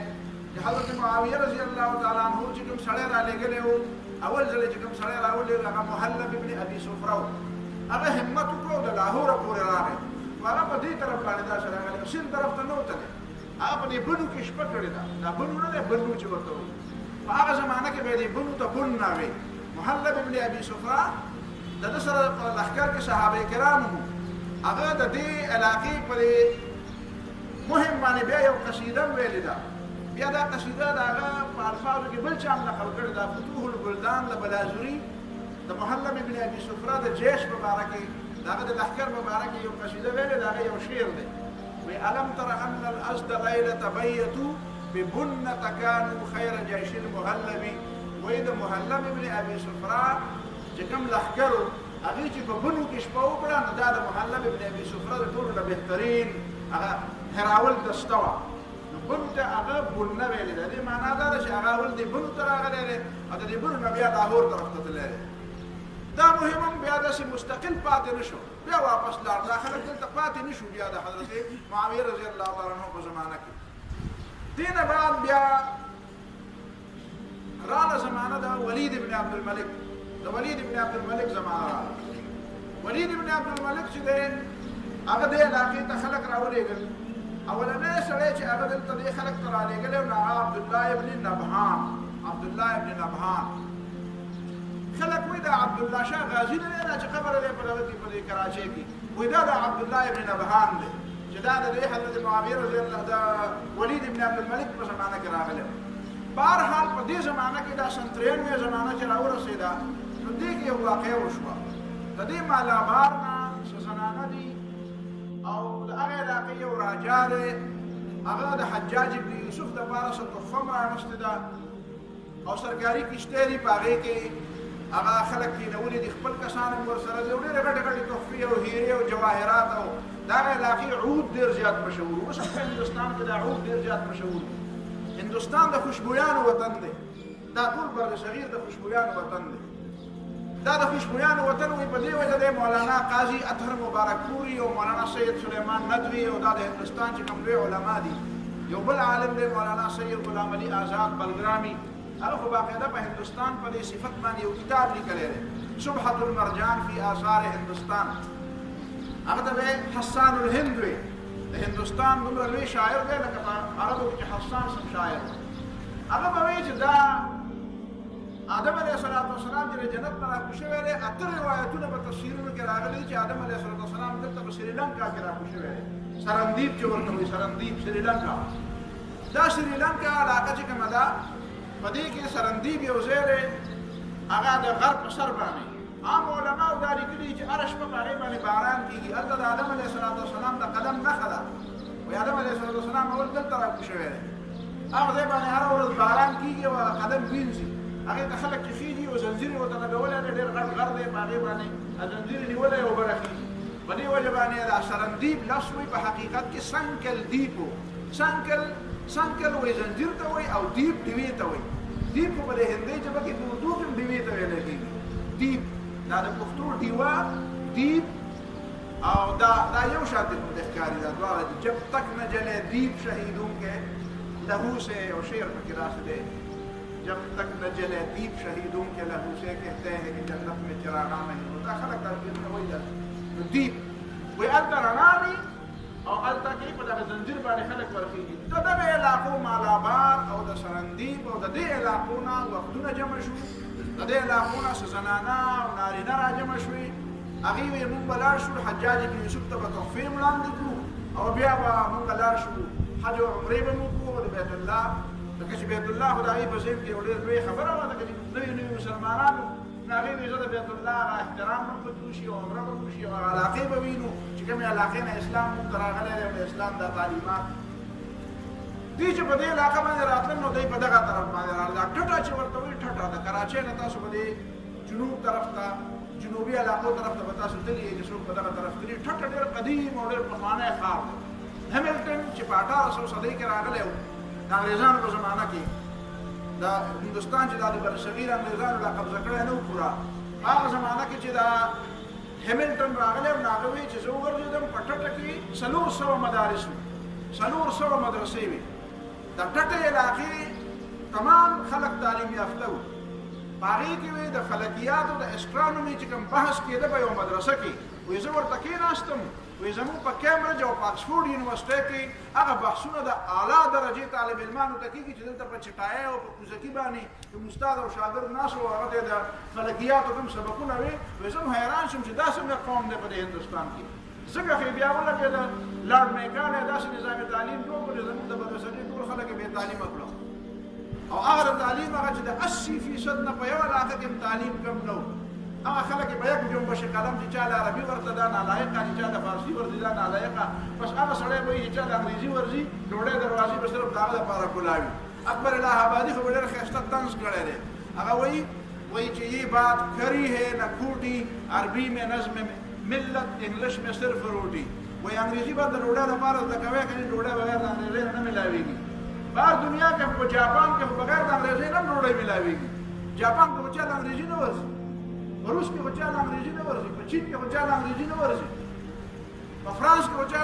چې حضرت معاویه رضی الله تعالی عنہ چې کوم سړی رالېږلی و اول ځل چې کوم سړی راولېږه هغه محلب ابن ابي صفره و هغه همت وکړو د لاهوره پورې راغی هغه په دې طرف باندې داسې راغلی سیند طرف ته نه وتلی هغه په دې بنو کې شپه کړې ده دا بنو نه دی بنو چې ورته وایي په هغه زمانه کې به یې دې بنو ته بن نه وایي محلب ابن ابي صفره د ده سره په لښکر کې صحابه کرام وو هغه د دې علاقې په مهم باندې بیا یو قصیده هم ویلې ده بیا دا قصیده د هغه په الفاظو کې بل چا هم نقل کړې ده فتوح البلدان د بلازوري د محلب ابن ابي صفره د جیش په باره کې د هغه د لښکر په باره کې یو قصیده ویلې د هغه یو شعر دی وایي الم تر ان الاسد لیلة بیتوا ببنة كانوا خیر جیش المحلب وایي د محلب ابن ابي صفره چې کوم لښکرو هغې چې په بنو کې شپه وکړه نو دا د محلب ابن ابي صفره د ټولو نه بهترین هغه هراول دسته وه نو بنو ته هغه بنه ویلې ده دې معنا دا ده چې هغه اول دې بنو ته راغلی دی او د دې بنو نه بیا لاهور طرف ته تللی دی دا مهم هم بیا داسې مستقل پاتې نه شو بیا واپس لاړ دا خلک دلته پاتې نه شو بیا د حضرت معاویه رضی الله تعالی عنہ په زمانه کې دې نه بعد بیا راله زمانه د ولید ابن عبدالملک د ولید ابن عبدالملک زمانه راله ولید ابن عبدالملک چې دی هغه دې علاقې ته خلک راولېږل اولنی سړی چې هغه دلته دې خلک ته رالېږلی و نو هغه عبدالله ابن نبهان خلک وایي دا عبدالله شاه غازي نه دی دا چې قبر دی په دغه کې په کراچۍ کې وایي دا د عبدالله ابن نبهان دی چې دا د حضرت معاویه رضی الله د ولید ابن عبدالملک په زمانه کې راغلی بهرحال په دې زمانه کې دا سن 93 زمانه چې راورسېده نو دې کې یو واقعه وشوه د دې مالابار نه څه زنانه دي او د هغې علاقې یو راجا دی هغه د حجاج ابن یوسف دپاره څه تحفه هم رانیستې ده او سرکاري کشتۍ دي په هغې کې هغه خلک کېنولي دي خپل کسان هم ورسره دي او ډېرې غټې غټې تحفې او هیرې او جواهرات او د هغې علاقې عود ډېر زیات مشهور اوس هم په هندوستان کې دا عود ډېر زیات مشهور دی هندوستان د خوشبویانو وطن دی دا ټول بر صغیر د خوشبویانو وطن دی دا د خوشبویانو وطن وي په دې وجه دی مولانا قاضي اطهر مبارک پوري او مولانا سید سلیمان ندوي او دا د هندوستان چې کوم لوی علما دي یو بل عالم دی مولانا سید غلام علي آزاد بلګرامي هغه خو باقاعده په هندوستان په دې صفت باندې یو کتاب لیکلی دی سبحة المرجان فی آثار هندوستان هغه ته به حسان الهند وي د هندوستان دومره لوی شاعر دی لکه په عربو کې حسان سم شاعر هغه به وایي چې دا آدم علیه السلام چې جنت نه راکوز شوی دی اته روایتونه په تفسیرونو کې راغلي چې آدم علیه السلام دلته په سریلانکا کې راکوز شوی دی سرندیب چې ورته وایي سرندیب سریلانکا دا سریلانکا علاقه چې کومه ده په دې کې سرندیب یو ځای دی هغه د غرب په سر باندې عام علماو دا لیکلي چې هره شپه په هغې باندې باران کېږي هلته د آدم علیه السلام د قدم نښه ده وایي آدم علیه السلام اول دلته راکوز شوی دی هغه ځای باندې هره ورځ باران کېږي او قدم وینځي هغې ته خلک چې خېږي او زنځیر یې ورته لګولی دی ډېر غټ غر دی په هغې باندې زنځیر یې نیولی او بره خېږي په دې وجه باندې دا سرندیب لفظ وایي په حقیقت کې سنکل دیپو سنکل وایي زنځیر ته وایي او دیپ ډیوې ته وایي دیپ خو په د هندۍ ژبه کې په اردو کې هم ډیوې ته ویلی کېږي دیپ دا د پښتو ډیوه دیپ او دا یو شان دی مونږ ښکاري دا دواړه دي جب تک نه جلے دیپ شهیدوں کے لہو سے او شعر پکې راسه دی جب تک نہ جلے دیپ شہیدوں کے لہو سے کہتے ہیں کہ جنت میں چراغاں نہیں ہوتا خلق ترجیح وہی ده دیپ وی الته رڼا وي او الته کې په دغه زنځیر باندې خلک ورخېږي د دغه علاقو مالابار او د سرندیب او د دې علاقو نه وختونه جمع شو د دې علاقو نه زنانه او نارینه را جمع شوي هغې ویې مونږ به لاړ شو حجاج بن یوسف ته به تحفې وړاندې کړو او بیا به مونږ لاړ شو حج او عمرې به مو وکړو د بیت الله لکه چې بیت الله خو د هغې په ذهن کې یو ډېر لوی خبره وه لکه چې نوي نوي مسلمانانو نو هغې وایي زه د بیت الله هغه احترام به پکې وشي او عمره به وشي او هغه علاقې به وینو چې کومې علاقې نه اسلام موږ ته راغلی دی او د اسلام دا تعلیمات دوی چې په دې علاقه باندې راتلل نو دوی په دغه طرف باندې راغلل دا ټټه چې ورته وایي ټټه د کراچۍ نه تاسو به دې جنوب طرف ته جنوبي علاقو طرف ته به تاسو تللي یې چې څوک په دغه طرف تللي ټټه ډېر قدیم او ډېر پخوانی ښار دی هیملټن چې په 1800 صدۍ کې راغلی و د انګریزانو په زمانه کې د هندوستان چې دا د برصغیر انګریزانو دا قبضه کړی نه و پوره په هغه زمانه کې چې دا هیملټن راغلی و نو هغه وایي چې زه وګرځېدم په ټټه کې 400 مدارس وي 400 مدرسې وي د ټټې علاقې تمام خلک تعلیم یافته وو په هغې کې وایي د فلکیاتو د اسټرانومي چې کوم بحث کېده په یوه مدرسه کې وایي زه ورته کېناستم وایي زموږ په کیمبرج او په اکسفورډ یونیورسټۍ کې هغه بحثونه د اعلی درجې طالب علمانو ته کېږي چې دلته په چټایۍ او په کوزکي باندې کوم استاد او شاګرد ناست و هغه ته د فلکیاتو کوم سبقونه وي وایي زه حیران شوم چې دا څنګه قوم دی په دې هندوستان کې ځکه خو بیا ولګېده لارډ میکان یې داسې نظام تعلیم جوړ کړو چې زموږ د برصغیر ټول خلک یې بې تعلیمه کړو او هغه تعلیم هغه چې د 80% نه په یو علاقه کې تعلیم کم نه و هغه خلک به یک جنبش قلم چې چا د عربي ورته دا نالایقه چې چا د فارسي ورځي دا نالایقه بس هغه سړی به چې چا د انګریزي ورځي ډوډۍ دروازې به صرف د هغه دپاره کلاوي اکبر الہ آبادي خو به ډېر ښایسته طنز کړی دی هغه وایي چې یہ بات کری ہے نہ کھوٹی عربي میں نظم ملت انګلش میں صرف روټي وایي انګریزي به د ډوډۍ لپاره زده کوی که ډوډۍ بغیر د انګریزۍ نه ملاویږي بهر دنیا کې په جاپان کې بغیر د انګریزۍ نه ډوډۍ ملاویږي جاپان کې خو چا د انګریزي نه ورځي په روس کې خو چا د انګریزي نه ورځي په چین کې خو چا د انګریزي نه ورځي په فرانس کې خو چا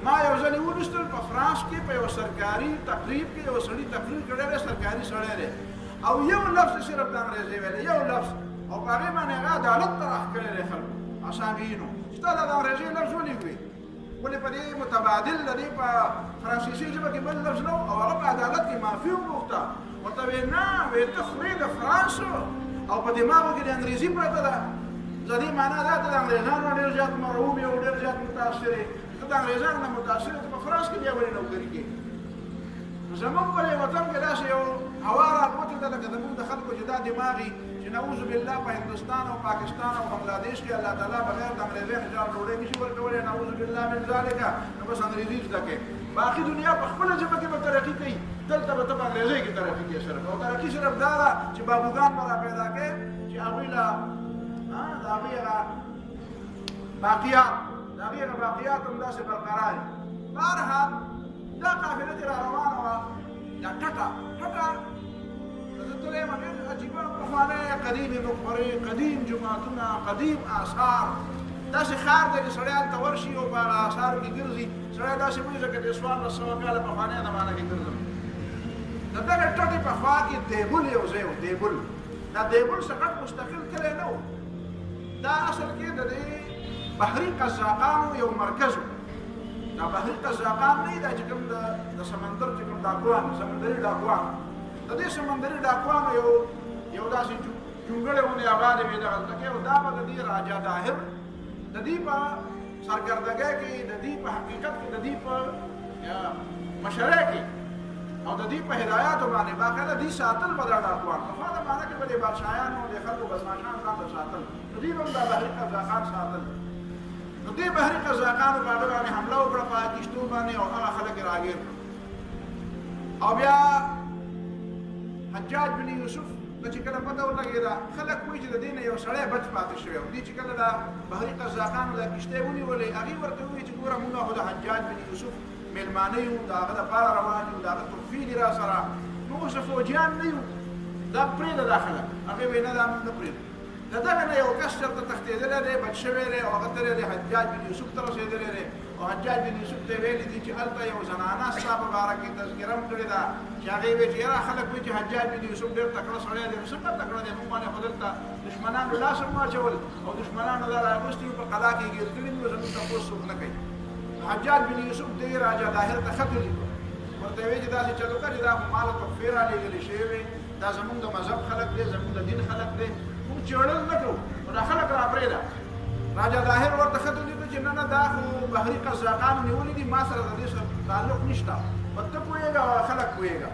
ما یو ځل یې ولوستل په فرانس کې په یو سرکاري تقریب کې یو سړي تقریر کړی دی سرکاري سړی دی او یو لفظ صرف د انګریزۍ ویلی یو لفظ او په هغې باندې هغه عدالت طرح کړی دی خلکو اسامبینو چې تا دا د انګریزۍ لفظ ولې ووایي ولې په دې متبادل د دې په فرانسیسي ژبه کې بل لفظ نه او هغه په عدالت کې معافي وغوښته ورته ویې نه ویې ته خورې د فرانس او په دماغو کې د انګریزي پرته ده زدي معنا دا ته د انګریزانو ډېر زیات مرعوب او ډېر زیات متاثر یې ته د انګریزانو نه متاثر ته په فرانس کې بیا ولې نوکري کې زموږ په وطن کې داسې یو هوا راپورته ده لکه زموږ د خلکو چې دا دماغي چې نعوذ بالله په هندوستان او پاکستان او بنگلاديش کې الله تعالی بغیر د انګریزانو جوړ ډوډۍ نشي ورکولی نعوذ بالله من ذلک نو بس انګریزي زده کې باقي دنیا په خپله ژبه کې به ترقي کوي دلته به ته په انګریزۍ کې ترقي کوي صرف او ترقي صرف دا ده چې بابوګان به را پیدا کوې چې هغوی له د هغوی هغه باقیات هم داسې برقرار وي بهرحال دا قافله چې را روانه وه دا ټټه زه تللی یم ډېر عجیبه پخوانی قدیم مقبرې قدیم جوماتونه قدیم آثار داسې ښار دی چې سړی هلته ورشي او په هغه آثارو کې ګرځي سړی داسې وایي لکه د 1400 کاله پخوانی زمانه کې ګرځم د دغه ټټې په خوا کې دیبل یو ځای و دیبل دا دیبل څه غټ مستقل کلی نه و دا اصل کې د دې بحري قزاقانو یو مرکز و دا بحري قزاقان نه دا چې کوم د سمندر چې کوم ډاکوان سمندري ډاکوان د دې سمندري ډاکوانو یو داسې جونګړې ونې آبادې وې دغلته کې او دا به د دې راجا طاهر د دې په سرګردګۍ کې د دې په حقیقت کې د دې په مشرۍ کې او د دې په هدایاتو باندې باقاعده دې ساتل به دا ډاکوان پخوا زمانه کې به د بادشاهانو د خلکو بدماشان ځان ته ساتل نو دې به هم دا بحري قزاقان ساتل نو دې بحري قزاقانو په هغه باندې حمله وکړه په کشتو باندې او هغه خلک یې راګیر او بیا حجاج بن یوسف ته چې کله پته ولګېده خلک وایي چې د دې نه یو سړی بچ پاتې شوی و دې چې کله دا بحري قزاقانو دا کشتۍ ونیولې هغې ورته ووایي چې ګوره مونږ خو د حجاج بن یوسف میلمانه یو د هغه دپاره روان یو د هغه تحفې دي را سره موږ څه فوجیان نه یو دا پرېږده دا خلک هغې وایي نه دا موږ نه پرېږدو د دغه نه یو کس چېرته تښتېدلی دی بچ شوی دی او هغه تللی دی حجاج بن یوسف ته رسېدلی دی او حجاج بن یوسف ته یې ویلي دي چې هلته یو زنانه ستا په باره کې تذکره هم کړې ده چې هغې وایي چې یاره خلک وایي چې حجاج بن یوسف ډېر تکړه سړی دی نو څنګه تکړه دی موږ باندې خو دلته دښمنانو لاس هم واچول او دښمنانو دا رااغوستي وو په قلا کې یې ګیر کړي دي زموږ تپوس څوک نه کوي حجاج بن یوسف دې راجا طاهر ته خط ولیکه ورته یې وایي چې داسې چل وکړه چې دا خو ماله تحفې رالېږلې شوې وې دا زموږ د مذهب خلک دی زموږ د دین خلک دی موږ څېړل نه کوو نو دا خلک را پرېږده راجا طاهر ورته خط ولیکه چې نه دا خو بحري قزاقانو نیولي دي ما سره د دې سره تعلق نشته په ته پوهېږه او خلک پوهېږه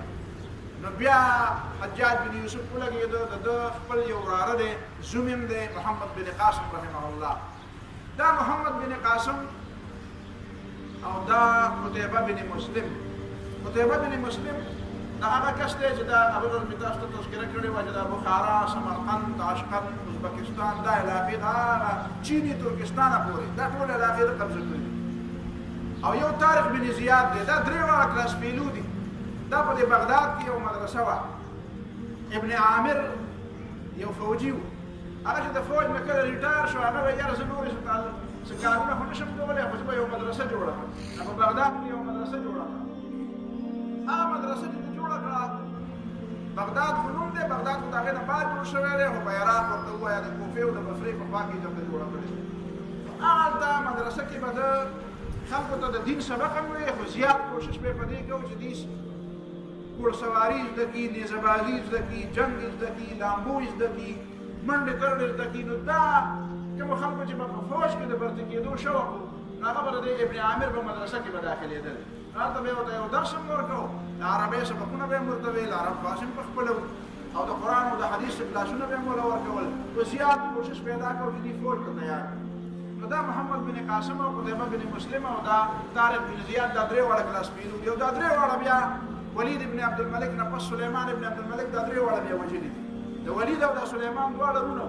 نو بیا حجاج بن یوسف ولګېده د ده خپل یو وراره دی زوم یې دی محمد بن قاسم رحمه الله دا محمد بن قاسم او دا قتيبه بن مسلم دا هغه کس دی چې دا اول مې تاسو ته تذکره کړې وه چې دا بخارا سمرقند تاشقند ازبکستان دا علاقې دا چیني ترکستانه پورې دا ټول علاقې ده قبضه کړي او یو طارق بن زیاد دی دا درې واړه کلاس فیلو دي دا په بغداد کې یو مدرسه وه ابن عامر یو فوجي و هغه چې د فوج نه کله ریټایر شو هغه وایي یاره زه نورې څه کارونه خو نشم کولی خو زه به یو مدرسه جوړه کړم په بغداد کې یو مدرسه جوړه کړه هغه مدرسه چې جوړه کړه بغداد خو نوم دی بغداد خو د هغې نه بعد جوړ شوی دی خو په عراق ورته ووایه د کوفې او د بصرې په خوا کې ځکه جوړه کړې هغلته مدرسه کې به د خلکو ته د دین سبق هم وایي خو زیات کوشش به یې په دې کوو چې دوی ګوړسواري زده کړي نیزهبازي زده کړي جنګ زده کړي لامبو زده کړي منډې ترډې زده کړي نو دا کومو خلکو چې به په فوج کې د برته کېدو شوق و نو هغه به د ابن عامر په مدرسه کې به داخلېدل هلته به یې ورته یو درس هم ورکوو د عربۍ سبقونه به یې هم ورته ویل عرب فارس هم پخپله او د قرآن او د حدیث کلاسونه به یې هم ورله ورکول نو زیات کوشش پیدا کوو چې دوی فوج ته تیار نو دا محمد بن قاسم او قتيبه بن مسلم او دا طارق بن زیاد دا درې واړه کلاس پیلو دي او دا درې واړه بیا ولید ابن عبدالملک نه پس سلیمان ابن عبدالملک دا درې واړه بیا وژلي دي د ولید او د سلیمان دواړه رونه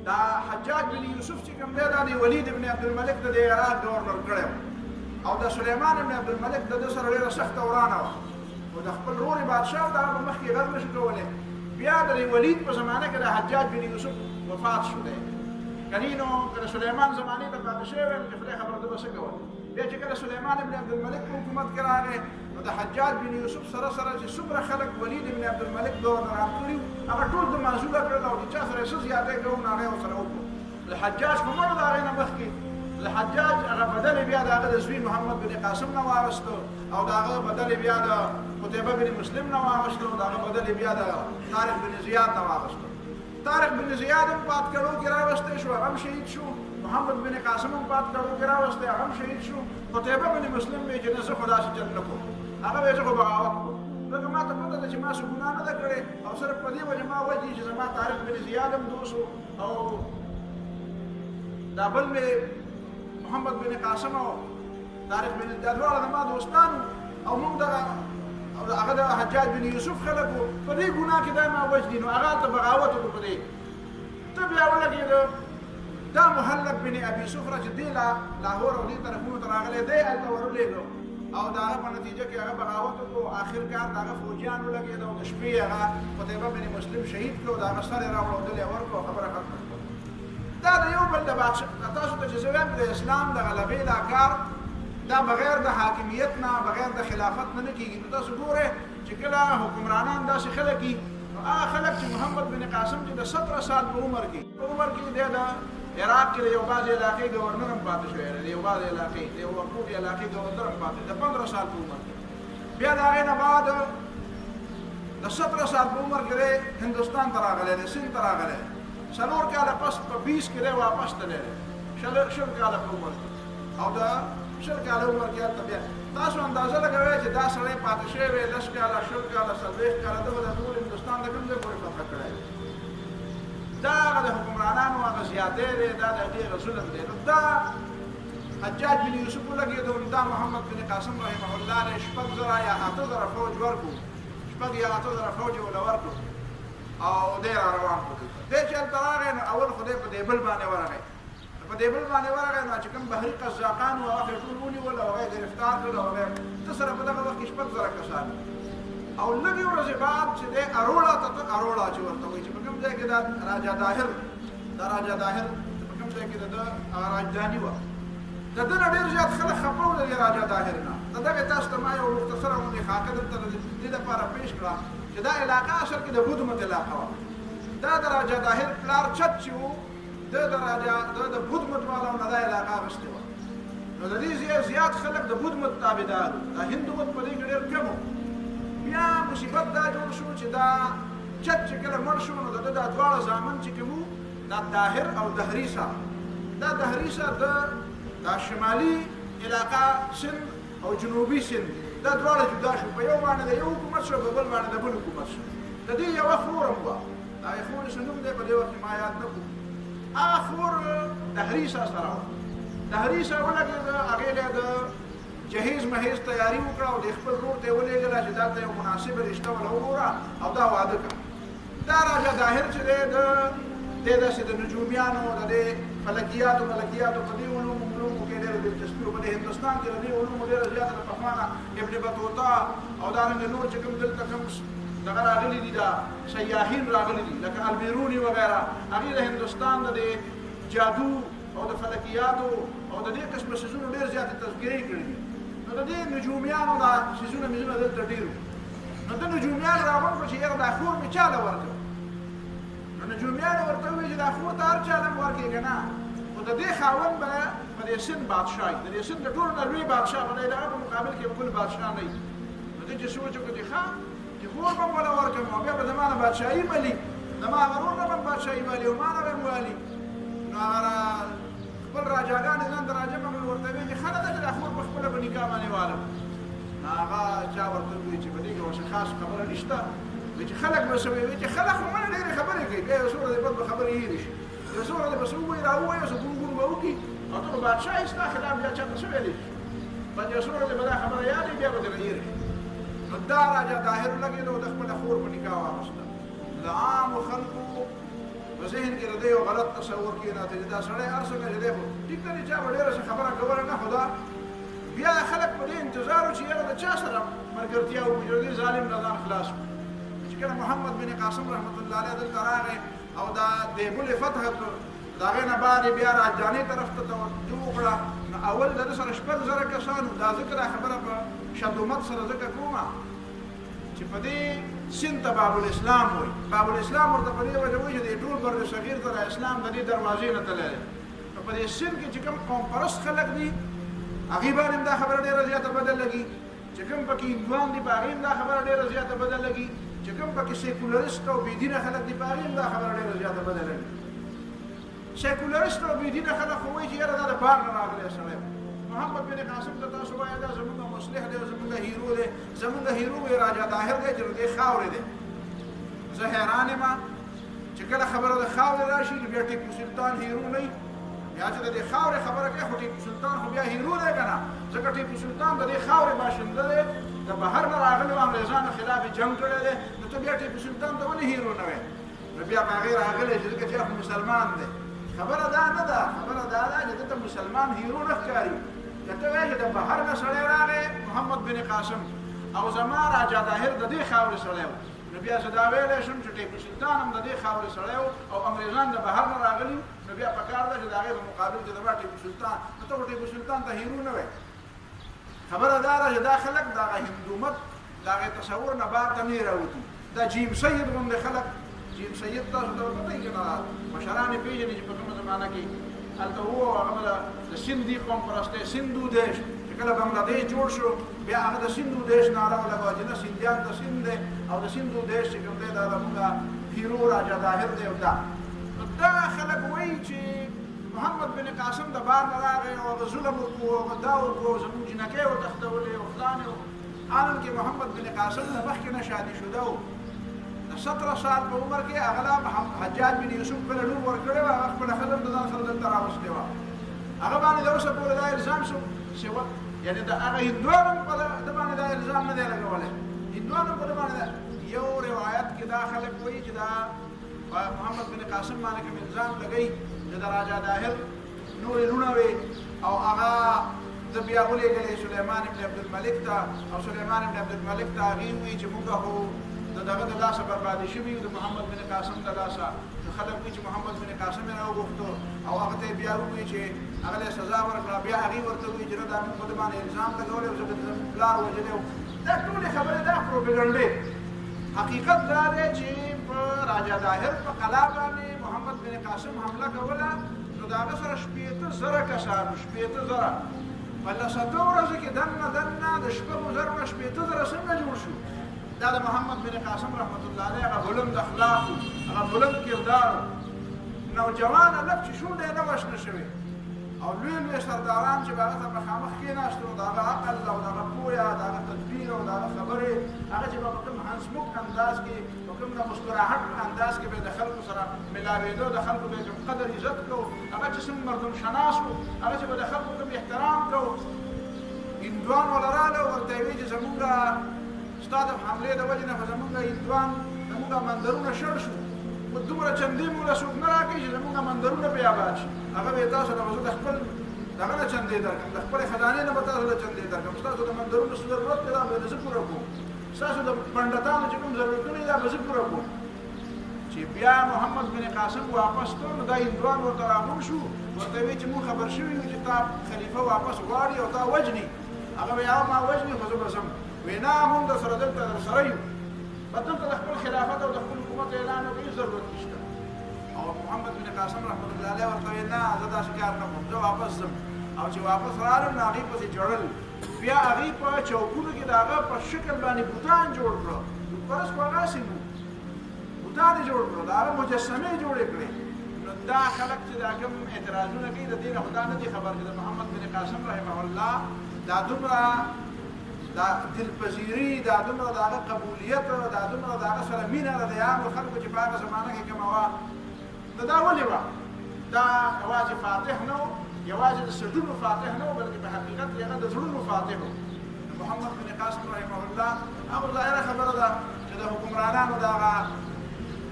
دا حجاج بن یوسف چې کوم دی دا د ولید ابن عبدالملک د عراق ګورنر کړی او د سلیمان ابن عبدالملک د ده سره ډېره سخته ورانه وه او د خپل ورور بادشاه د هغه مخکې غږ نه شو کولی بیا د ولید په زمانه کې د حجاج بن یوسف وفات شو دی کنی نو که د سلیمان زمانې ته پاتې شوی وی نو چې خدای خبر ده به څه کول بیا چې کله سلیمان ابن عبدالملک په حکومت کې راغی نو د حجاج بن یوسف سره چې څومره خلک ولید ابن عبدالملک ګورنران کړي هغه ټول د معزوله کړل او د چا سره یې څه زیاتی کوو نو هغه یې ورسره وکړو د حجاج خو مړو د هغې نه مخکې د حجاج هغه بدل بیا د هغه د زوی محمد بن قاسم نه واغسته او د هغه بدل بیا د قتيبه بن مسلم نه واغسته او د هغه بدل بیا د طارق بن زیاد نه واغسته طارق بن زیاد هم پات کړو کې راوسته شو، هغه شهید شو. محمد بن قاسم هم پات کړو کې راوسته، هغه شهید شو. قتيبه بن مسلم به چې نه خدا شي چل نکو، هغه به څه بغاوت کو. لکه ما ته پته ده چې ما څه ګناه نه ده کړې او صرف په دې وجه ما وایي چې زما طارق بن زیاد هم دوست او دا بل مې محمد بن قاسم او طارق بن زیاد دواړه زما دوستان او موږ دغه هغه د حجاج بن یوسف خلکو په دې ګناه کې دا ما وجدي نو هغه ته بغاوت وکړو په دې. ته بیا ولګېده دا محلب بن ابي صفره چې دی لاهور او دې طرفونو ته راغلی دی هلته ورولېږو او د هغه په نتیجه کې هغه بغاوت وکړو. آخرکار د هغه فوجیان ولګېده او د شپې هغه قتيبه بن مسلم شهید کړو، د هغه سر یې راوړودل یې ورکړو، خبره ختمه شوه. دا د یو بل د بادشاه تاسو ته چې زه وایم د اسلام د غلبې دا کار دا بغیر د حاکمیت نه بغیر د خلافت نه کېږي. نو تاسو ګورئ چې کله حکمرانان داسې خلک وي نو هغه خلک چې محمد بن قاسم چې د 17 سال په عمر کې دی د عراق کې د یو بعضې علاقې ګورنر هم پاتې شوی دی، د یو بعضې علاقې د یو وقوفي علاقې ګورنر هم پاتې د 15 سال په عمر کې. بیا د هغې نه بعد د 17 سال په عمر کې دی هندوستان ته راغلی دی، سند ته راغلی دی. 4 کاله پس په 20 کې دی واپس تللی دی، 20 کاله په عمر کې او د 20 کاله عمر کې هلته بیا تاسو اندازه لګوئ چې دا سړی پاتې شوی وی 10 کاله 20 کاله 40 کاله دغه د ټول هندوستان د کوم ځای پورې فتح کړی دی. دا هغه د حکمرانانو هغه زیاتې دی، دا د ډېر ظلم دی. نو دا حجاج بن یوسف ولګېدو، دا محمد بن قاسم رحمه الله له 6,000 یا 8,000 فوج ورکړو، 6 یا 8,000 فوج یې ورله ورکړو او دی را روان کړو. دی چې هلته راغی نو اول خو دی په دیبل باندې ورغی، په دیبل باندې ورغی نو چې کوم بحري قزاقان وو هغه ټول ونیول او هغه یې ګرفتار کړل او هغه ده سره په دغه وخت کې 6,000 کسان او لږې ورځې بعد چې دی اروړا چې ورته وایي چې په کوم ځای کې دا راجا داهر په کوم ځای کې د ده راجداني وه، د ده نه ډېر زیات خلک خفه وو د دې راجا داهر نه. د دغې تاسو ته ما یو مختصره غوندې خاکه دلته د دې لپاره پیش کړه چې دا علاقه اصل کې د بدمت علاقه وه. دا د راجا داهر پلار چت چې وو د بدمت والاو نه دا علاقه اخیستې وه. نو د دې زیات خلک د بدمت تابعدار وو، د هندومت په دې کې ډېر کم وو. بیا مصیبت دا جوړ شو چې دا چت چې کله مړ شو نو د ده دا دواړه زامن چې کوم وو دا طاهر او دهریسه، دا دهریسه دا شمالي علاقه سند او جنوبي سند دا دواړه جدا شو، په یو باندې د یو حکومت شو، په بل باندې د بل حکومت شو. د دې یوه خور هم وه، د هغې خورې څه نوم دی په دې وخت کې ما یاد نه کړو. هغه خور دهریسه سره وه، دهریسه ولګېده، هغې له د جهیز مهیز تیاری وکړه او د خپل ورور ته یې ولېږله چې دلته یو مناسبه رشته وله وګوره او دا واده کړه. دا راجا داهر چې دی دی داسې د نجومیانو د دې فلکیاتو په دې علومو کې ډېره دلچسپي وه. په دې هندوستان کې د دې علومو ډېره زیاته د پخوانه ابن بطوطه او دارنګه نور چې کوم دلته کوم دغه راغلي دي دا سیاحین راغلي دي لکه البیروني وغیره، هغې د هندوستان د دې جادو او د فلکیاتو او د دې قسمه څیزونو ډېر زیاتې تذکرې کړي دي. نو د دې نجومیانو دا څیزونه میزونه دلته ډېر وو. نو د نجومیان راغونډ کړو چې یاره دا خور مې چاله ورکړه. نو نجومیانو ورته وویل چې دا خور ته هر چاله هم ورکړې که نه، خو د دې خاوند به په دې سند بادشاه وي، د دې سند د ټولو نه لوی بادشاه به دی، د هغه په مقابل کې به بل بادشاه نه وي. نو دې چې سوچ وکړو چې ښه چې خور به م وله ورکړم او بیا به زما نه بادشاهي ملي، زما هغه ورور نه به م بادشاهي ملي او ما نه به م والي. نو هغه خپل راجاګانې ځان ته راجمع کړل، ورته ویل چې ښه نه ده چې دا خور په خپله به نکاح باندې والم. نو هغه چا ورته وویل چې په دې کې اوس خاص خبره نشته، وایي چې خلک به څه وایي، وایي چې خلک خو مړه ډېرې خبرې کوي، بیا یو څو ورځې بعد به خبرې هېرې شي، یو څو ورځې به څه ووایي راووایي څه ګونګون به وکړي او ته به بادشاه یې ستا خلاف بیا چاته څه ویلی شي، بعد یو څو ورځې به دا خبره یادې بیا به درنه هېرې شي. نو دا راجا داهر ولګېده او د خپله خور په نکاح واغوسته. د عامو خلکو په ذهن کې د دې یو غلط تصور کېناته چې دا سړی هر څه کوي، دی خو ټیک ده چې چا به ډېره څه خبره کوله نه، خو دا بیا خلک په دې انتظار وو چې یاره د چا سره ملګرتیا وکړي چې د دې ظالم نه ځان خلاص کړو. چې کله محمد بن قاسم رحمت الله علیه دلته راغی او دا دیبل یې فتح کړ، د هغې نه بعد یې بیا راجانۍ طرف ته توجه وکړه. نو اول د ده سره 6,000 کسانو، دا ځکه دا خبره په شدومت سره ځکه کومه چې په دې سند ته باب الاسلام وایي. باب الاسلام ورته په دې وجه وایي چې د ټول بر صغیر ته د اسلام د دې دروازې نه تللی دی. نو په دې سند کې چې کوم قوم پرست خلک دي هغې باندې هم دا خبره ډېره زیاته بدل لګي چې کوم پکې هندوان دي په هغې هم دا خبره ډېره زیاته بده لګي چې کوم پکې سیکولرست او بېدینه خلک دي په هغې هم دا خبره ډېره زیاته بده لګي سیکولرست او بېدینه خلک خو وایي چې یاره دا د بار نه راغلی سړی محمد بن قاسم ته تاسو وایئ دا زموږ مصلح دی او زموږ هیرو دی زموږ هیرو وایي راجا طاهر دی چې د دې خاورې دی زه حیران یم چې کله خبره د خاورې راشي نو بیا ټیپو سلطان هیرو نه وي یا چې د دې خاورې خبره کوي خو ټیپو سلطان خو بیا هیرو دی که نه ځکه ټیپو سلطان د دې خاورې باشنده دی د بهر نه راغلي انګریزانو خلاف یې جنګ کړی دی نو ته بیا ټیپو سلطان ته ولې هیرو نه وایې نو بیا په هغې راغلی چې ځکه چې خو مسلمان دی خبره دا نه ده خبره دا ده چې دته مسلمان هیرو نه ښکاري که ته وایې چې د بهر نه سړی راغی محمد بن قاسم او زما راجا طاهر د دې خاورې سړی و نو بیا زه دا ویلی شم چې ټیپو سلطان هم د دې خاورې سړی و او انګریزان د بهر نه راغلي نو بیا پکار ده چې د هغې په مقابل کې زما ټیپو سلطان نو ته خو ټیپو سلطان ته هیرو نه وایې خبره دا ده چې دا خلک د هغه هندومت د هغې تصور نه بار ته نه راوتي دا جیم سید غوندې خلک جیم سید تاسو ته پته وي که نه مشران یې پېژني چې په کومه زمانه کې هلته و هغه به د سندي قوم پرستی سندو دیش چې کله بنګلادیش جوړ شو بیا هغه د سندو دیش ناره ولګوه چې نه سندیان د سند دی او د سندو دیش چې کوم دی دا زموږ هیرو راجا طاهر دی او دا دغه خلک وایي چې محمد بن قاسم د بار نه راغی او هغه ظلم وکړو او هغه دا وکړو زموږ جینکۍ وتښتولې او فلانې عالم کې محمد بن قاسم نه مخکې نه شادي شده و د 17 سال په عمر کې هغه حجاج بن یوسف کله لور ورکړې وه هغه خپله ښځه د ځان سره دلته راوستې وه هغه باندې د اوسه پورې دا الزام شو چې یعنې د هغه هندوانو په ده باندې دا الزام نه دی لګولی هندوانو په ده باندې یو روایت کې دا خلک وایي چې دا محمد بن قاسم باندې کوم الزام لګوي چې د راجا طاهر نورې لوڼه وې او هغه ده بیا ولېږلی سلیمان بن عبدالملک ته او سلیمان بن عبدالملک ته هغې وایي چې موږ خو د دغه د لاسه بربادي شوي د محمد بن قاسم د لاسه خلک وایي چې محمد بن قاسم یې راوغوښتو او هغه ته یې بیا ووایي چې هغه له سزا ورکړه بیا هغې ورته وایي چې نه دا موږ په ده باندې الزام لګولی او زه به زموږ پلار وژلی و دا ټولې خبرې دا پروپیګنډې حقیقت دا دی چې په راجا طاهر په قلا باندې محمد بن قاسم حمله کوله نو د هغه سره 80,000 کسانو 80,000 په لساتو ورځو کې دننه د 80,000 نه 80,000 څنګه جوړ شو دا د محمد بن قاسم رحمت الله علیه هغه بلند اخلاق هغه بلند کردار نوجوان هلک چې شونډه یې نه وه شنه شوې او لوی لوی سرداران چې به هغه ته مخامخ کېناستو د هغه عقل او د هغه پویه د هغه تدبیر او د هغه خبرې هغه چې به په کوم هنسمک انداز کې په کوم د مستراحت انداز کې به د خلکو سره ملاوېدو د خلکو به کوم قدر عزت کوو هغه چې څومره مردم شناس وو هغه چې به د خلکو کوم احترام کوو هندوان وله راغله ورته یې وایي چې زمونږ ستا د حملې د وجې نه خو زمونږ هندوان زمونږ مندرونه شړ شو خو دومره چندې موږ له څوک نه راکوي چې زمونږ مندرونه پرې آباد شي هغه به یې تاسو له زه د خپل دغه نه چندې درکړم د خپلې خزانې نه به تاسو له چندې درکړم ستاسو د مندرونو څه ضرورت دی دا به زه پوره کوم ستاسو د پنډتانو چې کوم ضرورتونه دي دا به زه پوره کوم چې بیا محمد بن قاسم واپس کړ نو دا هندوان ورته راغون شو ورته وایي چې موږ خبر شوي یو چې تا خلیفه واپس غواړي او تا وژني هغه به یا ما وژني خو زه به ځم وینا موږ در سره دلته در سره یو به دلته د خپل خلافت او د خپل حکومت اعلان وکړي ضرورت نشته او محمد بن قاسم رحمت الله علیه ورته ویل نه زه داسې کار نه کوم زه واپس ځم او چې واپس راغلم نو هغې پسې جړل بیا هغې په چوکونو کې د هغه په شکل باندې بوتان جوړ کړه بتپرست خو هغسې وو بوتان یې جوړ کړه د هغه مجسمې جوړې کړې نو دا خلک چې دا کوم اعتراضونه کوي د دې نه خو دا نه دي خبر چې د محمد بن قاسم رحمه الله دا دومره دا دلپذیري دا دومره د هغه قبولیت دا دومره د هغه سره مینه ده د عامو خلکو چې په هغه زمانه کې کومه وه نو دا ولې وه دا یوازې فاتح نه و یوازې د سرونو فاتح نه و بلکې په حقیقت کې هغه د زړونو فاتح و محمد بن قاسم رحمه الله هغه ظاهره خبره ده چې د حکمرانانو د هغه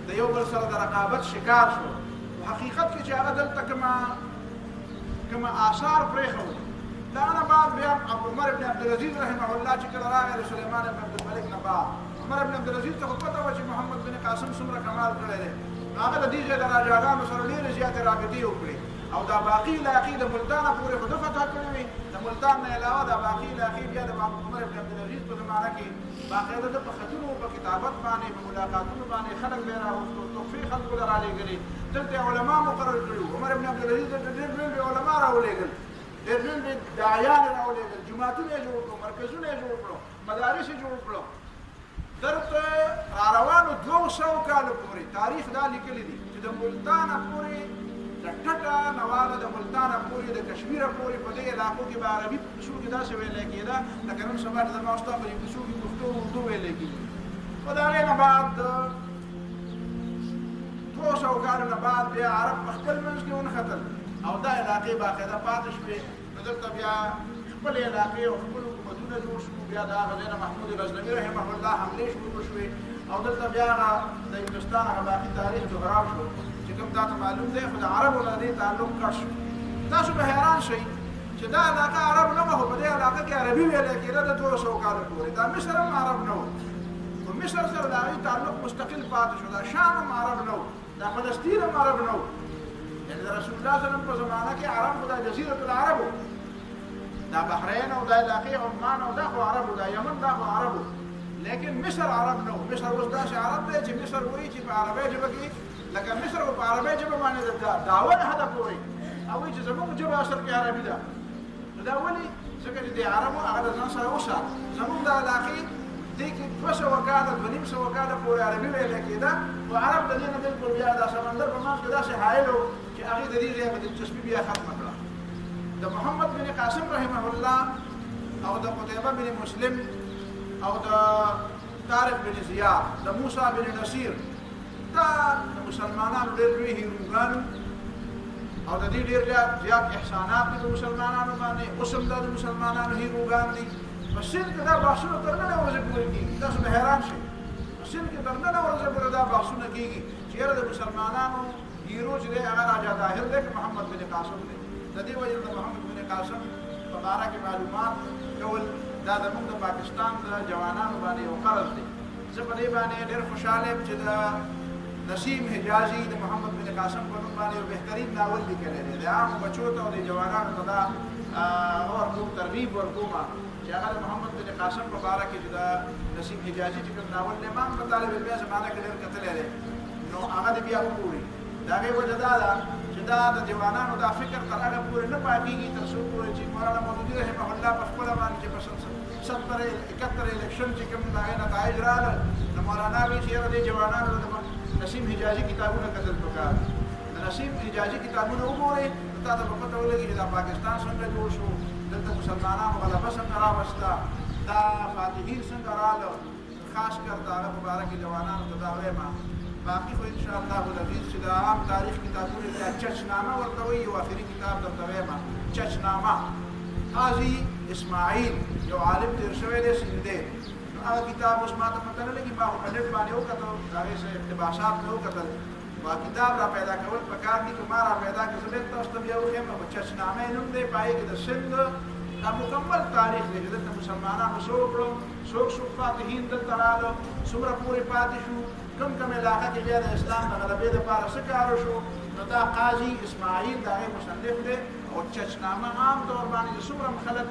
د یو بل سره د رقابت شکار شو په حقیقت کې چې هغه دلته کومه آثار پرېښودل د هغه نه بعد بیا عمر بن عبدالعزیز رحمه الله چې کله راغی د سلیمان بن عبدالملک نه بعد عمر بن عبدالعزیز ته خو پته وه چې محمد بن قاسم څومره کمال کړی دی نو هغه د دې ځای د راجاګانو سره ډېرې زیاتې رابطې وکړې او دا باقي علاقې د ملتانه پورې خو ده فتح کړې وې د ملتان نه علاوه دا باقي علاقې بیا د عمر بن عبدالعزیز په زمانه کې باقاعده ده په خطونو په کتابت باندې په ملاقاتونو باندې خلک به یې راوستو تحفې خلکو له رالېږلې دلته علما مقرر کړي وو عمر بن عبدالعزیز دلته ډېر لوی علما راولېږل ډېر لوی داعیان یې راولېږل جوماتونه یې جوړ کړو مرکزونه یې جوړ کړو مدارس جوړ کړو درته روانو 200 کال پورې تاریخ دا لیکلی دی چې د ملتان پورې د ټټه نواله د ملتان پورې د کشمیر پورې په دې علاقو کې به عربي پښتو کې داسې ویل کېده لکه نن سبا د ما استاد په پښتو کې پښتو اردو ویل کېږي په دا نه بعد 200 کالونه بعد بیا عرب په خپل منځ کې ونښتل او دا علاقې باقاعده پاتې شوې نو دلته بیا خپل علاقې او خپل حکومتونه جوړ شو بیا د هغه ځای نه محمود غزنوي رحمه الله حملې شروع شوې او دلته بیا د هندوستان هغه باقي تاریخ جغراف شو چې کوم تاسو معلوم دی خو د عربو له دې تعلق کټ شو تاسو به حیران شئ چې دا علاقه عرب نه وه خو په دې علاقه کې عربي ویل کېده د 200 کالو پورې دا مصر هم عرب نه و په مصر سره د هغوی تعلق مستقل پاتې شو دا شام هم عرب نه و دا فلسطین هم عرب نه و یعنې د رسول الله صلی الله علیه وسلم په زمانه کې عرب خو دا جزیرة العرب و دا بحرین او دا علاقې عمان او دا خو عرب و دا یمن دا خو عرب و لیکن مصر عرب نه و مصر اوس داسې عرب دی چې مصر وایي چې په عربۍ ژبه کې لکه مصر په عربۍ ژبه باندې د دعوه نه هدف وایي او وایي چې زموږ ژبه اصل کې عربي ده نو دا ولې ځکه چې د عربو هغه د ځان سره وسات زموږ د علاقې دې کې 200 کاله 250 کاله پورې عربي ویل کېده او عرب د دې نه بالکل بیا د سمندر په منځ کې داسې حایل و چې هغې د دې ځای په دلچسپي بیا ختمه کړه د محمد بن قاسم رحمه الله او د قتيبه بن مسلم او د طارق بن زیاد د موسی بن نصیر دا د مسلمانانو ډېر لوی هیروګانو او د دې ډېر زیات احسانات دي د مسلمانانو باندې اوس هم دا د مسلمانانو هیروګان دي په سند کې دا بحثونه تر ننه ورځې پورې کېږي تاسو به حیران شئ په سند کې تر ننه ورځې پورې دا بحثونه کېږي چې یاره د مسلمانانو هیرو چې دی هغه راجا طاهر دی که محمد بن قاسم دی د دې وجې د محمد بن قاسم په باره کې معلومات کول دا زموږ د پاکستان د جوانانو باندې یو قرض دی زه په دې باندې ډېر خوشحاله یم چې د نسیم حجازي د محمد بن قاسم په نوم باندې یو بهترین ناول لیکلی دی د عامو بچو ته او د جوانانو ته دا ورکوم ترغیب ورکومه چې هغه د محمد بن قاسم په باره کې چې د نسیم حجازي چې کوم ناول دی ما هم په طالب علمي زمانه کې ډېر کتلی دی نو هغه دې بیا وګوري د هغې وجه دا ده چې دا د جوانانو دا فکر تر هغه پورې نه پاکېږي تر څو پورې چې مولانا مودودي رحمه الله په خپله باندې چې په 71 الیکشن چې کوم د هغې نتایج راغلل نو مولانا وایي چې یاره دې جوانانو د نسیم حجازي کتابونه کتل پکار د نسیم حجازي کتابونه وګورئ نو تا ته به پته ولګي چې دا پاکستان څنګه جوړ شو دلته مسلمانانو غلبه څنګه راوسته دا فاتحین څنګه راغله خاص کر د هغه په باره کې جوانانو ته دا وایم باقي خو انشاءالله العزیز چې د عام تاریخ کتابونه بیا چچنامه ورته وایي یو آخري کتاب درته وایم چچنامه قاضي اسماعیل یو عالم تېر شوی دی سندی نو هغه کتاب اوس ما ته پته نه لګي ما خو په نېټ باندې وکتل د هغې څه اقتباسات مې وکتل با کتاب را پیدا کول پکار دي که ما را پیدا کړي زه بېرته تاسو ته بیا وښیم نو په چچنامه نوم دی په هغې کې د سند دا مکمل تاریخ دی چې دلته مسلمانانو څه وکړو څوک فاتحین دلته راغلو څومره پورې پاتې شو کوم علاقه کې بیا د اسلام د غلبې دپاره څه کار وشو نو دا قاضي اسماعیل د هغې مصنف دی او چچنامه عام طور باندې چې څومره خلک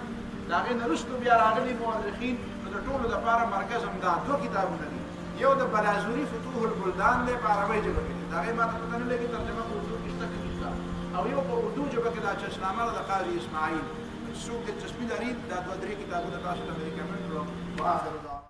د هغې نه وروسته بیا راغلي مورخین نو د ټولو دپاره مرکز همدا 2 کتابونه دي یو د بلازوري فتوح البلدان دی په عربۍ ژبه کې دی د هغې ما ته پته نه لګي ترجمه په اردو کې شته که نشته او یو په اردو ژبه کې دا چچنامه ده د قاضي اسماعیل څوک دلچسپي لري دا 2-3 کتابونه تاسو ته مې ریکمنډ کړو واخر